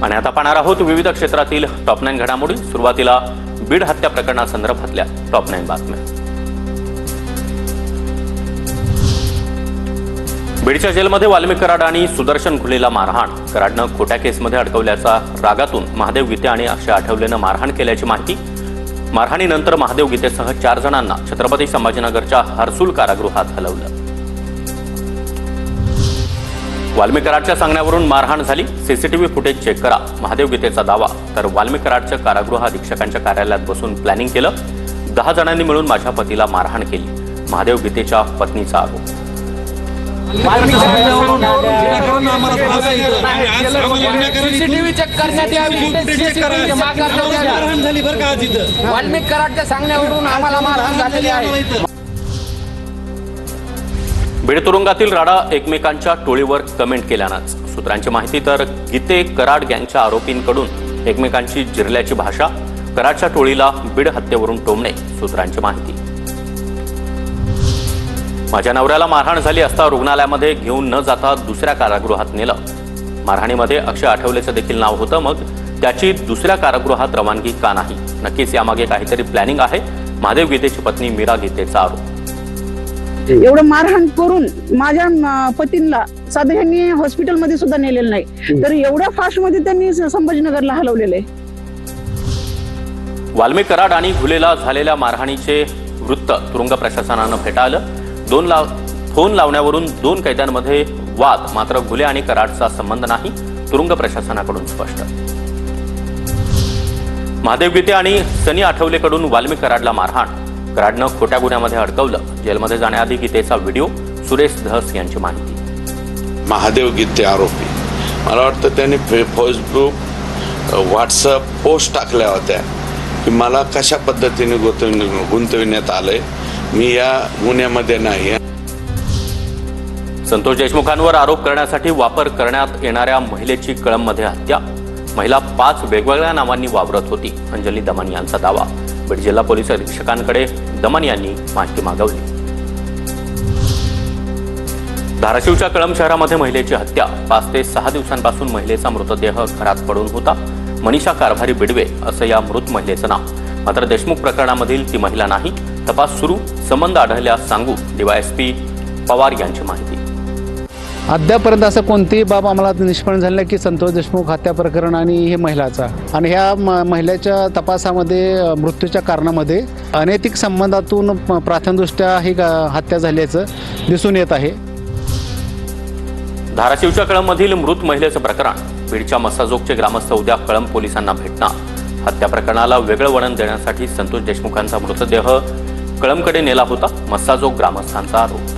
आणि आता पाहणार आहोत विविध क्षेत्रातील टॉप 9 घडामोडी। सुरुवातीला बीड हत्या प्रकरणासंदर्भातल्या टॉप 9 बातम्या। बीडच्या जेलमध्ये वाल्मिक कराड आणि सुदर्शन घुलेला मारहाण। कराडनं खोट्या केसमध्ये अडकवल्याचा रागातून महादेव गीते आणि अक्षय आठवलेनं मारहाण केल्याची माहिती। मारहाणीनंतर महादेव गीतेसह 4 जणांना छत्रपती संभाजीनगरच्या हर्सुल कारागृहात हलवलं। वाल्मिक कराडच्या सांगण्यावरून मारहाण झाली, सीसीटीव्ही फुटेज चेक करा, महादेव गीतेचा दावा। तर वाल्मिक कराडच्या कारागृह अधीक्षकांच्या कार्यालयात बसून प्लॅनिंग केलं, 10 जणांनी मिळून माझ्या पतीला मारहाण केली, महादेव गीतेच्या पत्नीचा आरोप। सीसीटीव्ही चेक करण्यात यावी, वाल्मिक कराडच्या सांगण्यावरून आम्हाला मारहाण झालेली आहे। बीड तुरुंगातील राडा एकमेकांच्या टोळीवर कमेंट केल्यानंच सूत्रांची माहिती। तर गीते कराड गँगच्या आरोपींकडून एकमेकांची जिरल्याची भाषा, कराडच्या टोळीला बीड हत्येवरून टोमणे, सूत्रांची माहिती। माझ्या नवऱ्याला मारहाण झाली असता रुग्णालयामध्ये घेऊन न जाता दुसऱ्या कारागृहात नेलं। मारहाणीमध्ये अक्षय आठवलेचं देखील नाव होतं, मग त्याची दुसऱ्या कारागृहात रवानगी का नाही? नक्कीच यामागे काहीतरी प्लॅनिंग आहे, महादेव गीतेची पत्नी मीरा गीतेचा आरोप। एवढं मारहाण करून माझ्या पतींना साधं ह्यांनी हॉस्पिटलमध्ये सुद्धा नेलेलं नाही, तर एवढ्या फास्ट मध्ये त्यांनी संभाजीनगरला हलवलेलं आहे। वाल्मिक कराड आणि घुलेला झालेल्या मारहाणीचे वृत्त तुरुंग प्रशासनानं फेटाळलं। फोन लावण्यावरून 2 कैद्यांमध्ये वाद, मात्र घुले आणि कराडचा संबंध नाही, तुरुंग प्रशासनाकडून स्पष्ट। महादेव गीते आणि सनी आठवलेकडून वाल्मिक कराडला मारहाण, कराडनं खोट्या गुन्ह्यामध्ये अडकवलं। जेलमध्ये जाण्याआधी गीतेचा व्हिडिओ, सुरेश धस यांची माहिती। महादेव गीते आरोपी, मला वाटतं त्यांनी फेसबुक, व्हॉट्सअप पोस्ट टाकल्या होत्या की मला कशा पद्धतीने गुंतविण्यात आलंय, मी या गुन्ह्यामध्ये नाही। संतोष देशमुखांवर आरोप करण्यासाठी वापर करण्यात येणाऱ्या महिलेची कळंबमध्ये हत्या। महिला 5 वेगवेगळ्या नावांनी वावरत होती, अंजली दमन यांचा दावा। बीड जिल्हा पोलीस अधीक्षकांकडे दमन यांनी माहिती मागवली। धाराशिवच्या कळंब शहरामध्ये महिलेची हत्या। 5 ते 6 दिवसांपासून महिलेचा मृतदेह घरात पडून होता। मनीषा कारभारी बिडवे असं या मृत महिलेचं नाव, मात्र देशमुख प्रकरणामधील ती महिला नाही। तपास सुरू, संबंध आढळल्यास सांगू, डीवायएसपी पवार यांची माहिती। अद्यापर्यंत असं कोणतीही बाब आम्हाला निष्पन्न झालं की संतोष देशमुख हत्या प्रकरण आणि हे महिलाचा आणि ह्या महिलेच्या तपासामध्ये मृत्यूच्या कारणामध्ये अनैतिक संबंधातून प्राथमिकदृष्ट्या ही हत्या झाल्याचं दिसून येत आहे। धाराशिवच्या कळंबमधील मृत महिलेचं प्रकरण। बीडच्या मस्साजोगचे ग्रामस्थ उद्या कळंब पोलिसांना भेटणार। हत्या प्रकरणाला वेगळं वळण देण्यासाठी संतोष देशमुखांचा मृतदेह कळंबकडे नेला होता, मस्साजोग ग्रामस्थांचा आरोप।